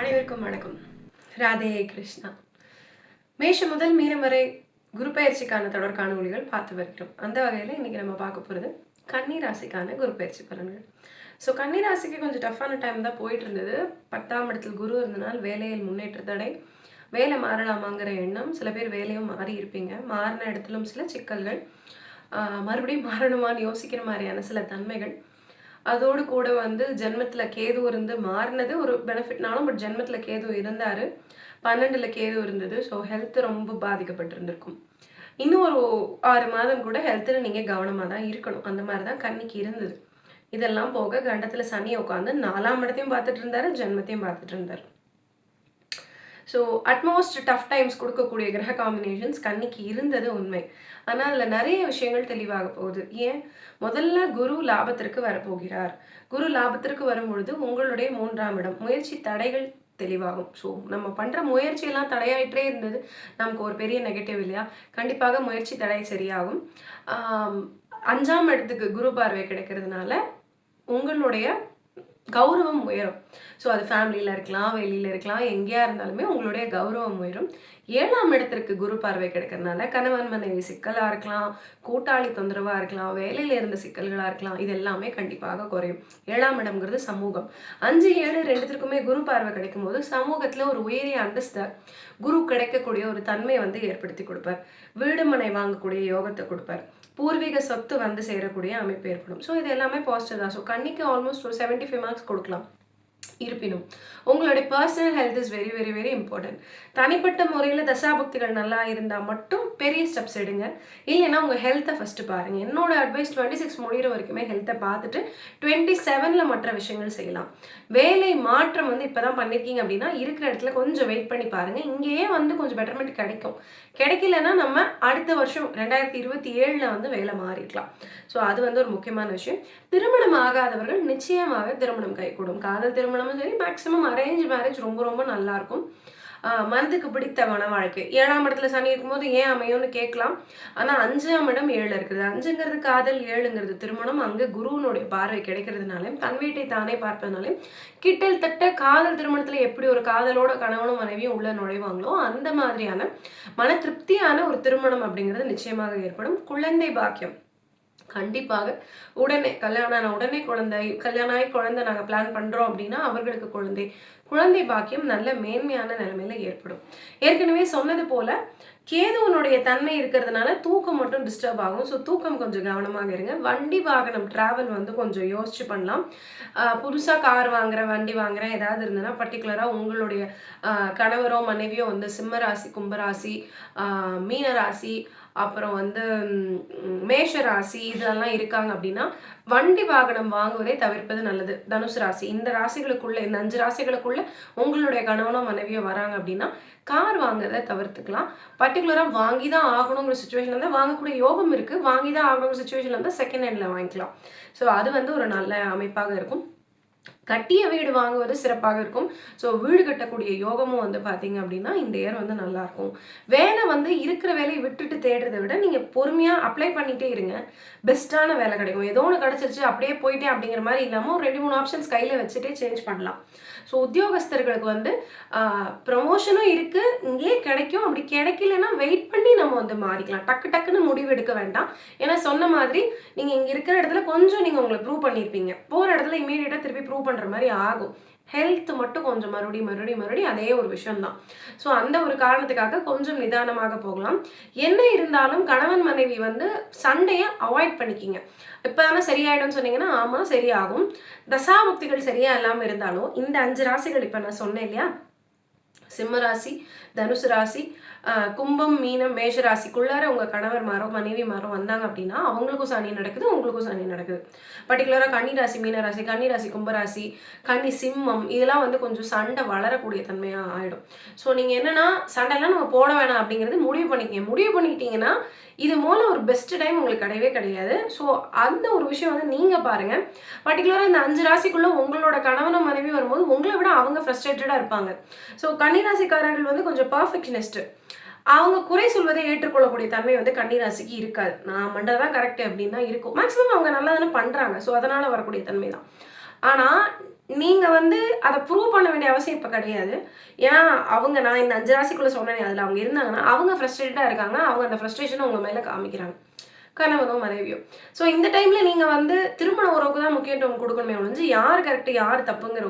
அனைவருக்கும் வணக்கம். ராதே கிருஷ்ணா. மேஷம் முதல் மீனம் வரை குரு பயிற்சிக்கான தொடர் காணொலிகள் பார்த்து வருகிறோம். அந்த வகையில் இன்னைக்கு நம்ம பார்க்க போகிறது கன்னி ராசிக்கான குரு பயிற்சி பலன்கள். ஸோ கன்னி ராசிக்கு கொஞ்சம் டஃப்பான டைம் தான் போயிட்டு இருந்தது. 10ஆம் இடத்தில் குரு இருந்தனால் வேலையில் முன்னேற்ற தடை, வேலை மாறலாமாங்கிற எண்ணம், சில பேர் வேலையும் மாறி இருப்பீங்க. மாறின இடத்திலும் சில சிக்கல்கள், மறுபடியும் மாறணுமான்னு யோசிக்கிற மாதிரியான சில தன்மைகள். அதோடு கூட ஜென்மத்தில் கேது இருந்து மாறினது ஒரு பெனிஃபிட்னாலும், பட் ஜென்மத்தில் கேது இருந்தார், 12ல் கேது இருந்தது. ஸோ ஹெல்த் ரொம்ப பாதிக்கப்பட்டிருந்திருக்கும். இன்னும் ஒரு 6 மாதம் கூட ஹெல்த்தில் நீங்கள் கவனமாக தான் இருக்கணும். அந்த மாதிரி தான் கன்னிக்கு இருந்தது. இதெல்லாம் போக கண்டத்தில் சனி உட்காந்து 4ஆம் இடத்தையும் பார்த்துட்டு இருந்தார், ஜென்மத்தையும் பார்த்துட்டு இருந்தார். ஸோ அட்மோஸ்ட் டஃப் டைம்ஸ் கொடுக்கக்கூடிய கிரக காம்பினேஷன்ஸ் கன்னிக்கு இருந்தது உண்மை. ஆனால் அதில் நிறைய விஷயங்கள் தெளிவாக போகுது. ஏன்? முதல்ல குரு லாபத்திற்கு வரப்போகிறார். குரு லாபத்திற்கு வரும்பொழுது உங்களுடைய 3ஆம் இடம் முயற்சி தடைகள் தெளிவாகும். ஸோ நம்ம பண்ணுற முயற்சியெல்லாம் தடையாயிட்டே இருந்தது, நமக்கு ஒரு பெரிய நெகட்டிவ் இல்லையா? கண்டிப்பாக முயற்சி தடை சரியாகும். 5ஆம் இடத்துக்கு குரு பார்வை கிடைக்கிறதுனால உங்களுடைய கௌரவம் உயரும். ஸோ அது ஃபேமிலியில் இருக்கலாம், வெளியில் இருக்கலாம், எங்கேயா இருந்தாலுமே உங்களுடைய கௌரவம் உயரும். 7ஆம் இடத்திற்கு குரு பார்வை கிடைக்கிறதுனால கணவன் மனைவி சிக்கலாக இருக்கலாம், கூட்டாளி தொந்தரவாக இருக்கலாம், வேலையில் இருந்த சிக்கல்களாக இருக்கலாம், இது எல்லாமே கண்டிப்பாக குறையும். 7ஆம் இடம்ங்கிறது சமூகம். 5, 7 ரெண்டுத்திற்குமே குரு பார்வை கிடைக்கும் போது சமூகத்தில் ஒரு உயரிய அந்தஸ்தை குரு கிடைக்கக்கூடிய ஒரு தன்மையை ஏற்படுத்தி கொடுப்பார். வீடு மனை வாங்கக்கூடிய யோகத்தை கொடுப்பார். பூர்வீக சொத்து சேரக்கூடிய அமைப்பு ஏற்படும். ஸோ இது எல்லாமே பாசிட்டிவ் தான். ஸோ கன்னிக்கு ஆல்மோஸ்ட் ஒரு 75 மார்க்ஸ் கொடுக்கலாம். இருப்பினும் உங்களுடைய personal health is very very very important. தனிப்பட்ட முறையில் தசாபக்திகள் நல்லா இருந்தால் மட்டும் பெரிய ஸ்டெப்ஸ் எடுங்க. இல்லைன்னா உங்கள் ஹெல்த்தை ஃபஸ்ட்டு பாருங்கள். என்னோட அட்வைஸ் 26 முடிகிற வரைக்குமே ஹெல்த்தை பார்த்துட்டு 27ல் மற்ற விஷயங்கள் செய்யலாம். வேலை மாற்றம் இப்போ தான் பண்ணியிருக்கீங்க அப்படின்னா இருக்கிற இடத்துல கொஞ்சம் வெயிட் பண்ணி பாருங்கள். இங்கேயே கொஞ்சம் பெட்டர்மெண்ட் கிடைக்கும். கிடைக்கலன்னா நம்ம அடுத்த வருஷம் 2027ல் வேலை மாறிக்கலாம். ஸோ அது ஒரு முக்கியமான விஷயம். திருமணம் ஆகாதவர்கள் நிச்சயமாக திருமணம் கைகூடும். காதல் திருமணமும் சரி, மேக்ஸிமம் அரேஞ்ச் மேரேஜ் ரொம்ப ரொம்ப நல்லா இருக்கும். மனதுக்கு பிடித்த மன வாழ்க்கை. 7ஆம் இடத்துல சனி இருக்கும்போது ஏன் அமையும்னு கேட்கலாம். ஆனால் 5ஆம் இடம் 7 இருக்குது. 5ங்கிறது காதல், 7ங்கிறது திருமணம். அங்கே குருவனுடைய பார்வை கிடைக்கிறதுனாலையும் தன் வீட்டை தானே பார்ப்பதுனாலையும் கிட்டத்தட்ட காதல் திருமணத்தில் எப்படி ஒரு காதலோட கணவனும் மனைவியும் உள்ள நுழைவாங்களோ அந்த மாதிரியான மன திருப்தியான ஒரு திருமணம் அப்படிங்கிறது நிச்சயமாக ஏற்படும். குழந்தை பாக்கியம் கண்டிப்பாக உடனே கல்யாணம் உடனே கல்யாணம் ஆகி குழந்தை நாங்கள் பிளான் பண்ணுறோம் அப்படின்னா அவர்களுக்கு குழந்தை பாக்கியம் நல்ல மேன்மையான நிலைமையில ஏற்படும். ஏற்கனவே சொன்னது போல கேதுவனுடைய தன்மை இருக்கிறதுனால தூக்கம் மட்டும் டிஸ்டர்ப் ஆகும். ஸோ தூக்கம் கொஞ்சம் கவனமாக இருங்க. வண்டி வாகனம் டிராவல் கொஞ்சம் யோசிச்சு பண்ணலாம். புதுசாக கார் வாங்குறேன், வண்டி வாங்குறேன் ஏதாவது இருந்ததுன்னா பர்டிகுலராக உங்களுடைய கணவரோ மனைவியோ சிம்மராசி, கும்பராசி, மீனராசி, அப்புறம் மேஷ ராசி இதெல்லாம் இருக்காங்க அப்படின்னா வண்டி வாகனம் வாங்குவதை தவிர்ப்பது நல்லது. தனுசு ராசி, இந்த ராசிகளுக்குள்ள, இந்த 5 ராசிகளுக்குள்ள உங்களுடைய கணவனோ மனைவியோ வராங்க அப்படின்னா கார் வாங்குறதை தவிர்த்துக்கலாம். பர்டிகுலராக வாங்கி தான் ஆகணுங்கிற சுச்சுவேஷன் இருந்தால் வாங்கக்கூடிய யோகம் இருக்குது. வாங்கி தான் ஆகணுங்கிற சுச்சுவேஷன் இருந்தால் செகண்ட் ஹேண்டில் வாங்கிக்கலாம். ஸோ அது ஒரு நல்ல அமைப்பாக இருக்கும். கட்டிய வீடு வாங்குவது சிறப்பாக இருக்கும். ஸோ வீடு கட்டக்கூடிய யோகமும் பார்த்தீங்க அப்படின்னா இந்த இயர் நல்லா இருக்கும். வேலை இருக்கிற வேலையை விட்டுட்டு தேடுறதை விட நீங்கள் பொறுமையாக அப்ளை பண்ணிகிட்டே இருங்க. பெஸ்ட்டான வேலை கிடைக்கும். ஏதோ ஒன்று கிடச்சிருச்சு அப்படியே போயிட்டேன் அப்படிங்கிற மாதிரி இல்லாமல் ஒரு 2-3 ஆப்ஷன்ஸ் கையில் வச்சுட்டே சேஞ்ச் பண்ணலாம். ஸோ உத்தியோகஸ்தர்களுக்கு ப்ரமோஷனும் இருக்குது, இங்கேயே கிடைக்கும். அப்படி கிடைக்கலன்னா வெயிட் பண்ணி நம்ம மாறிக்கலாம். டக்குன்னு முடிவு எடுக்க வேண்டாம். ஏன்னா சொன்ன மாதிரி நீங்கள் இங்கே இருக்கிற இடத்துல கொஞ்சம் நீங்கள் உங்களை ப்ரூவ் பண்ணியிருப்பீங்க, போகிற இடத்துல இமீடியட்டாக திருப்பி ப்ரூவ் பண்ணுற மாதிரி ஆகும். ஹெல்த் மட்டும் கொஞ்சம் மறுபடியும் அதே ஒரு விஷயம்தான். ஸோ அந்த ஒரு காரணத்துக்காக கொஞ்சம் நிதானமாக போகலாம். என்ன இருந்தாலும் கணவன் மனைவி சண்டையை அவாய்ட் பண்ணிக்கிங்க. இப்போ தானே சரியாயிடும்னு சொன்னீங்கன்னா ஆமாம் சரியாகும். தசாபக்திகள் சரியா இல்லாமல் இருந்தாலும் இந்த 5 ராசிகள் இப்போ நான் சொன்னேன் இல்லையா, சிம்ம ராசி, தனுசு ராசி, கும்பம், மீனம், மேஷ ராசிக்குள்ளார உங்கள் கணவர் மாரோ மனைவி மாரோ வந்தாங்க அப்படின்னா அவங்களுக்கும் சனி நடக்குது, உங்களுக்கும் சனி நடக்குது. பர்டிகுலராக கன்னி ராசி, மீன ராசி, கன்னி ராசி, கும்பராசி, கன்னி, சிம்மம் இதெல்லாம் கொஞ்சம் சண்டை வளரக்கூடிய தன்மையாக ஆகிடும். ஸோ நீங்கள் என்னென்னா சண்டைலாம் நம்ம போட வேணாம் அப்படிங்கிறது முடிவு பண்ணிக்கிட்டீங்கன்னா இது மூலம் ஒரு பெஸ்ட் டைம் உங்களுக்கு கிடையவே கிடையாது. ஸோ அந்த ஒரு விஷயம் நீங்கள் பாருங்கள். பர்டிகுலராக இந்த 5 ராசிக்குள்ளே உங்களோட கணவனும் மனைவி வரும்போது உங்களை விட அவங்க ஃப்ரஸ்ட்ரேட்டடாக இருப்பாங்க. ஸோ கன்னிராசிக்காரர்கள் கொஞ்சம் பர்ஃபெக்ஷனிஸ்ட். அவங்க குறை சொல்வதை ஏற்றுக்கொள்ளக்கூடிய தன்மை கன்னிராசிக்கு இருக்காது. நான் பண்ணுறதான் கரெக்ட் அப்படின்னு தான் இருக்கும். மேக்ஸிமம் அவங்க நல்லா தானே பண்ணுறாங்க. ஸோ அதனால் வரக்கூடிய தன்மை தான். ஆனால் நீங்கள் வந்து அதை ப்ரூவ் பண்ண வேண்டிய அவசியம் இப்போ கிடையாது. ஏன்னா அவங்க நான் இந்த 5 ராசிக்குள்ளே சொன்னேனே அதில் அவங்க இருந்தாங்கன்னா அவங்க ஃப்ரஸ்ட்ரேட்டடாக இருக்காங்க. அவங்க அந்த ஃப்ரஸ்ட்ரேஷனை உங்கள் மேலே காமிக்கிறாங்க, கணவனோ மனைவியோ. ஸோ இந்த டைமில் நீங்கள் வந்து திருமண உறவுக்கு தான் முக்கியத்துவம் கொடுக்கணுமே ஒழிஞ்சு யார் கரெக்டு யார் தப்புங்கிற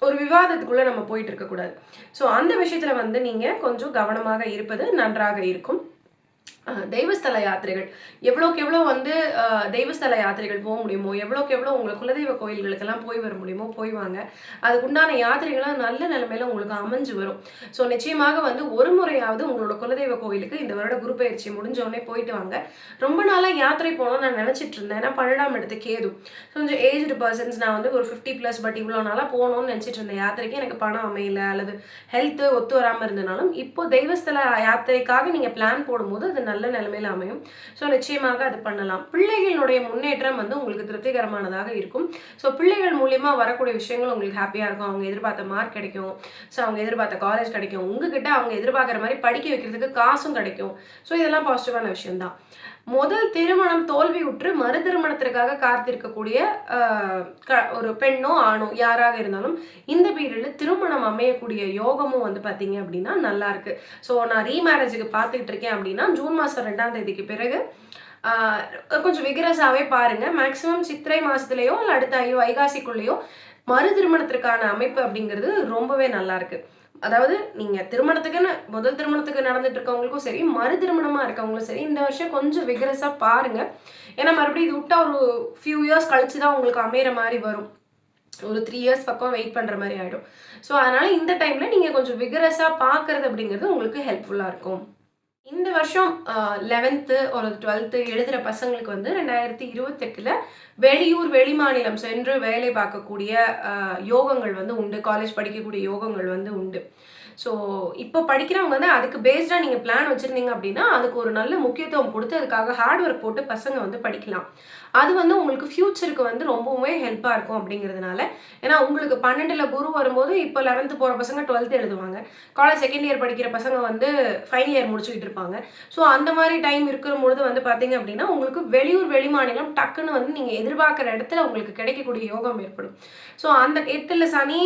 ஒரு விவாதத்துக்குள்ளே நம்ம போயிட்டு இருக்கக்கூடாது. ஸோ அந்த விஷயத்தில் வந்து நீங்கள் கொஞ்சம் கவனமாக இருப்பது நன்றாக இருக்கும். தெய்வஸ்தல யாத்திரைகள் எவ்வளோக்கு எவ்வளோ வந்து தெய்வஸ்தல யாத்திரைகள் போக முடியுமோ, எவ்வளோக்கு எவ்வளோ உங்களுக்கு குலதெய்வ கோயில்களுக்கெல்லாம் போய் வர முடியுமோ போய் வாங்க. அதுக்கு உண்டான யாத்திரைகள்லாம் நல்ல நிலைமையில உங்களுக்கு அமைஞ்சு வரும். ஸோ நிச்சயமாக வந்து ஒரு முறையாவது உங்களோட குலதெய்வ கோயிலுக்கு இந்த வருட குரு பயிற்சி முடிஞ்சோடனே போயிட்டு வாங்க. ரொம்ப நாளாக யாத்திரை போகணும்னு நான் நினச்சிட்டு இருந்தேன். ஏன்னா 12ஆம் இடத்து கேது. கொஞ்சம் ஏஜ்டு பர்சன்ஸ் நான் வந்து ஒரு 50+ பட் இவ்வளோ நாளாக போகணும்னு நினச்சிட்டு இருந்தேன் யாத்திரைக்கு. எனக்கு பணம் அமையல அல்லது ஹெல்த்து ஒத்து வராமல் இருந்தனாலும் இப்போ தெய்வஸ்தல யாத்திரைக்காக நீங்கள் பிளான் போடும்போது அது நல்ல நிலைமையில அமையும். ஸோ நிச்சயமாக அது பண்ணலாம். பிள்ளைகளுடைய முன்னேற்றம் வந்து உங்களுக்கு திருப்திகரமானதாக இருக்கும். ஸோ பிள்ளைகள் மூலியமா வரக்கூடிய விஷயங்கள் உங்களுக்கு ஹாப்பியாக இருக்கும். அவங்க எதிர்பார்த்த மார்க் கிடைக்கும். ஸோ அவங்க எதிர்பார்த்த காலேஜ் கிடைக்கும். உங்ககிட்ட அவங்க எதிர்பார்க்குற மாதிரி படிக்க வைக்கிறதுக்கு காசும் கிடைக்கும். ஸோ இதெல்லாம் பாசிட்டிவான விஷயம்தான். முதல் திருமணம் தோல்வி உற்று மறு திருமணத்திற்காக காத்திருக்கக்கூடிய ஒரு பெண்ணோ ஆணோ யாராக இருந்தாலும் இந்த பீரியடில் திருமணம் அமையக்கூடிய யோகமும் வந்து பார்த்தீங்க அப்படின்னா நல்லா இருக்கு. ஸோ நான் ரீமேரேஜுக்கு பார்த்துக்கிட்டு இருக்கேன் அப்படின்னா ஜூன் மாதம் 2ஆம் தேதிக்கு பிறகு கொஞ்சம் விகரஸாகவே பாருங்கள். மேக்ஸிமம் சித்திரை மாதத்துலேயோ இல்லை அடுத்த வைகாசிக்குள்ளேயோ மறு திருமணத்திற்கான அமைப்பு அப்படிங்கிறது ரொம்பவே நல்லா இருக்கு. அதாவது நீங்க திருமணத்துக்குன்னு முதல் திருமணத்துக்கு நடந்துட்டு இருக்கவங்களுக்கும் சரி, மறு திருமணமா இருக்கவங்களும் சரி, இந்த வருஷம் கொஞ்சம் விகரஸா பாருங்க. ஏன்னா மறுபடியும் இது விட்டா ஒரு ஃபியூ இயர்ஸ் கழிச்சு தான் உங்களுக்கு அமையிற மாதிரி வரும். ஒரு 3 இயர்ஸ் பக்கம் வெயிட் பண்ற மாதிரி ஆயிடும். ஸோ அதனால இந்த டைம்ல நீங்க கொஞ்சம் விகரஸா பார்க்கறது அப்படிங்கிறது உங்களுக்கு ஹெல்ப்ஃபுல்லா இருக்கும். இந்த வருஷம் 11th ஒரு 12th எழுதுகிற பசங்களுக்கு வந்து 2028ல் வெளியூர் வெளிமாநிலம் சென்று வேலை பார்க்கக்கூடிய யோகங்கள் வந்து உண்டு. காலேஜ் படிக்கக்கூடிய யோகங்கள் வந்து உண்டு. ஸோ இப்போ படிக்கிறவங்க வந்து அதுக்கு பேஸ்டாக நீங்கள் பிளான் வச்சுருந்தீங்க அப்படின்னா அதுக்கு ஒரு நல்ல முக்கியத்துவம் கொடுத்து அதுக்காக ஹார்ட் ஒர்க் போட்டு பசங்க வந்து படிக்கலாம். அது வந்து உங்களுக்கு ஃப்யூச்சருக்கு வந்து ரொம்பவுமே ஹெல்ப்பாக இருக்கும் அப்படிங்கிறதுனால. ஏன்னா உங்களுக்கு 12ல் குரு வரும்போது இப்போ 11th போகிற பசங்க 12th எழுதுவாங்க. காலேஜ் செகண்ட் இயர் படிக்கிற பசங்க வந்து ஃபைனல் இயர் முடிச்சுக்கிட்டு இருப்பாங்க. ஸோ அந்த மாதிரி டைம் இருக்கிறபொழுது வந்து பார்த்தீங்க அப்படின்னா உங்களுக்கு வெளியூர் வெளிமாநிலம் டக்குன்னு வந்து நீங்கள் எதிர்பார்க்குற இடத்துல உங்களுக்கு கிடைக்கக்கூடிய யோகம் ஏற்படும். ஸோ அந்த 8ல் சனி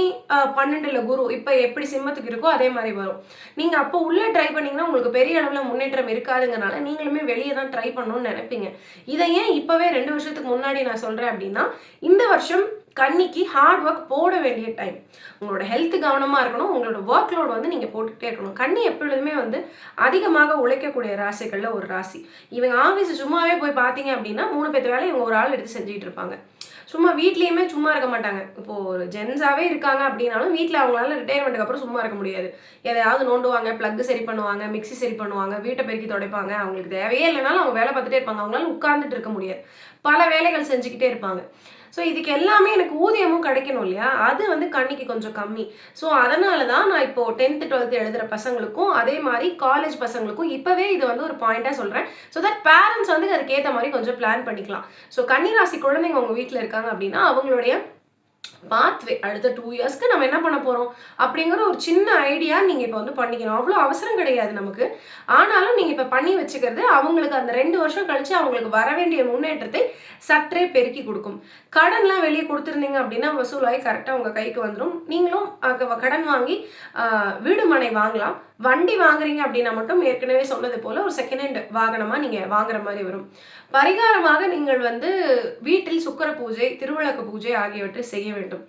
12ல் குரு இப்போ எப்படி சிம்மத்துக்கு இருக்கோ அதே மாதிரி வரும். நீங்கள் அப்போ உள்ளே ட்ரை பண்ணிங்கன்னா உங்களுக்கு பெரிய அளவில் முன்னேற்றம் இருக்காதுங்கனால நீங்களுமே வெளியே தான் ட்ரை பண்ணணும்னு நினைப்பீங்க. இதை ஏன் இப்போவே 2 வருஷத்துக்கு முன்னாடி நான் சொல்கிறேன் அப்படின்னா இந்த வருஷம் கன்னிக்கு ஹார்ட் ஒர்க் போட வேண்டிய டைம். உங்களோட ஹெல்த் கவனமாக இருக்கணும். உங்களோட ஒர்க் லோட் வந்து நீங்கள் போட்டுக்கிட்டே இருக்கணும். கன்னி எப்பொழுதுமே வந்து அதிகமாக உழைக்கக்கூடிய ராசிகளில் ஒரு ராசி. இவங்க ஆஃபீஸ் சும்மாவே போய் பார்த்தீங்க அப்படின்னா 3 பேர் வேலை இவங்க ஒரு ஆள் எடுத்து செஞ்சுட்டு இருப்பாங்க. சும்மா வீட்லேயுமே சும்மா இருக்க மாட்டாங்க. இப்போது ஒரு ஜென்ஸாகவே இருக்காங்க அப்படின்னாலும் வீட்டில் அவங்களால ரிட்டையர்மெண்ட்டுக்கு அப்புறம் சும்மா இருக்க முடியாது. எதையாவது நோண்டுவாங்க, ப்ளக்கு சரி பண்ணுவாங்க, மிக்சி சரி பண்ணுவாங்க, வீட்டை பெருக்கி துடைப்பாங்க. அவங்களுக்கு தேவையே இல்லைனாலும் அவங்க வேலை பார்த்துட்டே இருப்பாங்க. அவங்களால உட்கார்ந்துட்டு இருக்க முடியாது. பல வேலைகள் செஞ்சுக்கிட்டே இருப்பாங்க. ஸோ இதுக்கு எல்லாமே எனக்கு ஊதியமும் கிடைக்கணும் இல்லையா? அது வந்து கன்னிக்கு கொஞ்சம் கம்மி. ஸோ அதனால தான் நான் இப்போது 10th 12th எழுதுகிற பசங்களுக்கும் அதே மாதிரி காலேஜ் பசங்களுக்கும் இப்போவே இது வந்து ஒரு பாயிண்ட்டாக சொல்கிறேன். ஸோ தட் பேரண்ட்ஸ் வந்து அதுக்கேற்ற மாதிரி கொஞ்சம் பிளான் பண்ணிக்கலாம். ஸோ கன்னிராசி குழந்தைங்க உங்கள் வீட்டில் இருக்காங்க அப்படின்னா அவங்களுடைய பாத்வே அடுத்த 2 இயர்ஸ்க்கு நம்ம என்ன பண்ண போகிறோம் அப்படிங்கிற ஒரு சின்ன ஐடியா நீங்கள் இப்போ வந்து பண்ணிக்கணும். அவ்வளோ அவசரம் கிடையாது நமக்கு. ஆனாலும் நீங்கள் இப்போ பண்ணி வச்சுக்கிறது அவங்களுக்கு அந்த 2 வருஷம் கழித்து அவங்களுக்கு வர வேண்டிய முன்னேற்றத்தை சற்றே பெருக்கி கொடுக்கும். கடன்லாம் வெளியே கொடுத்துருந்தீங்க அப்படின்னா வசூலாகி கரெக்டாக உங்கள் கைக்கு வந்துடும். நீங்களும் கடன் வாங்கி வீடு மனை வாங்கலாம். வண்டி வாங்குறீங்க அப்படின்னா மட்டும் ஏற்கனவே சொன்னது போல் ஒரு செகண்ட் ஹேண்ட் வாகனமாக நீங்கள் வாங்குற மாதிரி வரும். பரிகாரமாக நீங்கள் வந்து வீட்டில் சுக்கிர பூஜை, திருவிளக்கு பூஜை ஆகியவற்றை செய்ய வேண்டும்.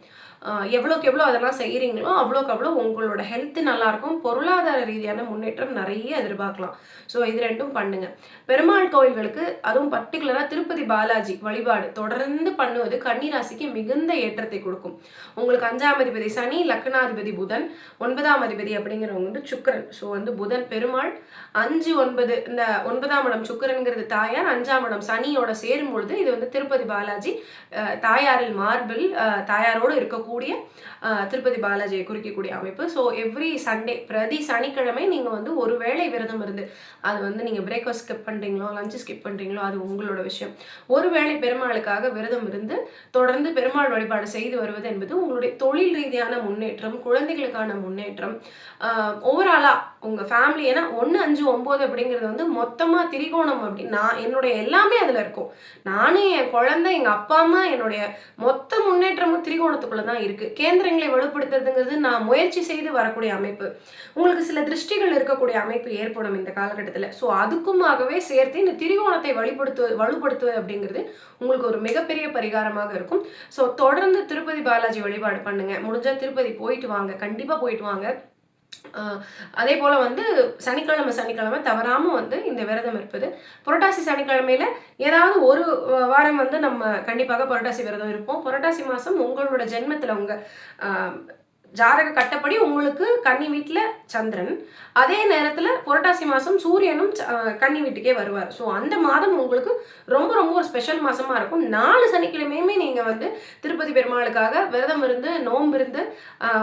எவ்வளோக்கு எவ்வளோ அதெல்லாம் செய்கிறீங்களோ அவ்வளோக்கு அவ்வளோ உங்களோட ஹெல்த்து நல்லாயிருக்கும். பொருளாதார ரீதியான முன்னேற்றம் நிறைய எதிர்பார்க்கலாம். ஸோ இது 2ம் பண்ணுங்க. பெருமாள் கோயில்களுக்கு அதுவும் பர்டிகுலராக திருப்பதி பாலாஜி வழிபாடு தொடர்ந்து பண்ணுவது கன்னிராசிக்கு மிகுந்த ஏற்றத்தை கொடுக்கும். உங்களுக்கு 5ஆம் அதிபதி சனி, லக்னாதிபதி புதன், 9ஆம் அதிபதி அப்படிங்கிறவங்க வந்து சுக்கிரன். ஸோ வந்து புதன் பெருமாள் 5, 9 இந்த 9ஆம் இடம் சுக்கிரன்கிறது தாயார், 5ஆம் இடம் சனியோட சேரும் பொழுது இது வந்து திருப்பதி பாலாஜி, தாயாரில் மார்பிள், தாயார் தாயாரோடு இருக்கக்கூடிய திருப்பதி பாலாஜியை குறிக்கக்கூடிய அமைப்பு. ஸோ எவ்ரி சண்டே பிரதி சனிக்கிழமை நீங்கள் வந்து ஒரு வேளை விரதம் இருந்து, அது வந்து நீங்கள் பிரேக்ஃபாஸ்ட் ஸ்கிப் பண்ணுறீங்களோ லஞ்சு ஸ்கிப் பண்ணுறீங்களோ அது உங்களோட விஷயம். ஒரு வேளை பெருமாளுக்காக விரதம் இருந்து தொடர்ந்து பெருமாள் வழிபாடு செய்து வருவது என்பது உங்களுடைய தொழில் ரீதியான முன்னேற்றம், குழந்தைகளுக்கான முன்னேற்றம், ஓவராலாக உங்கள் ஃபேமிலி. ஏன்னா 1, 5, 9 அப்படிங்கிறது வந்து மொத்தமாக திரிகோணம். அப்படி நான் என்னுடைய எல்லாமே அதில் இருக்கும். நானும் என் குழந்தை, எங்கள் அப்பா அம்மா, என்னுடைய மொத்த முன்னேற்றமும் திரிகோணத்துக்குள்ளே தான் இருக்குது. கேந்திரங்களை வலுப்படுத்துறதுங்கிறது நான் முயற்சி செய்து வரக்கூடிய அமைப்பு. உங்களுக்கு சில திருஷ்டிகள் இருக்கக்கூடிய அமைப்பு ஏற்படும் இந்த காலகட்டத்தில். ஸோ அதுக்குமாகவே சேர்த்து இந்த திரிகோணத்தை வலுப்படுத்துவது அப்படிங்கிறது உங்களுக்கு ஒரு மிகப்பெரிய பரிகாரமாக இருக்கும். ஸோ தொடர்ந்து திருப்பதி பாலாஜி வழிபாடு பண்ணுங்க. முடிஞ்சால் திருப்பதி போயிட்டு வாங்க, கண்டிப்பாக போயிட்டு வாங்க. அதே போல் வந்து சனிக்கிழமை தவறாமல் வந்து இந்த விரதம் இருப்பது. புரட்டாசி சனிக்கிழமையில ஏதாவது ஒரு வாரம் வந்து நம்ம கண்டிப்பாக புரட்டாசி விரதம் இருப்போம். புரட்டாசி மாதம் உங்களோட ஜென்மத்தில் உங்கள் ஜாதக கட்டப்படி உங்களுக்கு கன்னி வீட்டில் சந்திரன், அதே நேரத்தில் புரட்டாசி மாதம் சூரியனும் கன்னி வீட்டுக்கே வருவார். ஸோ அந்த மாதம் உங்களுக்கு ரொம்ப ரொம்ப ஒரு ஸ்பெஷல் மாதமாக இருக்கும். 4 சனிக்கிழமையுமே நீங்கள் வந்து திருப்பதி பெருமாளுக்காக விரதம் இருந்து நோன்பு இருந்து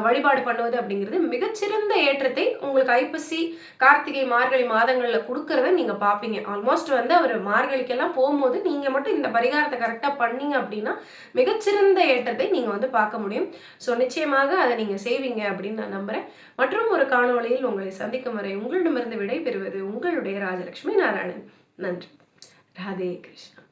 வழிபாடு பண்ணுவது அப்படிங்கிறது மிகச்சிறந்த ஏற்றத்தை உங்களுக்கு ஐப்பசி கார்த்திகை மார்கழி மாதங்களில் கொடுக்கறத நீங்கள் பார்ப்பீங்க. ஆல்மோஸ்ட் வந்து அவர் மார்கழிக்கெல்லாம் போகும்போது நீங்கள் மட்டும் இந்த பரிகாரத்தை கரெக்டாக பண்ணீங்க அப்படின்னா மிகச்சிறந்த ஏற்றத்தை நீங்கள் வந்து பார்க்க முடியும். ஸோ நிச்சயமாக அதை நீங்கள் செய்வீங்க அப்படின்னு நான் நம்புறேன். மற்றும் ஒரு காணொளியில் உங்களை சந்திக்கும் வரை உங்களிடமிருந்து விடை பெறுவது உங்களுடைய ராஜலட்சுமி நாராயணன். நன்றி. ராதே கிருஷ்ணா.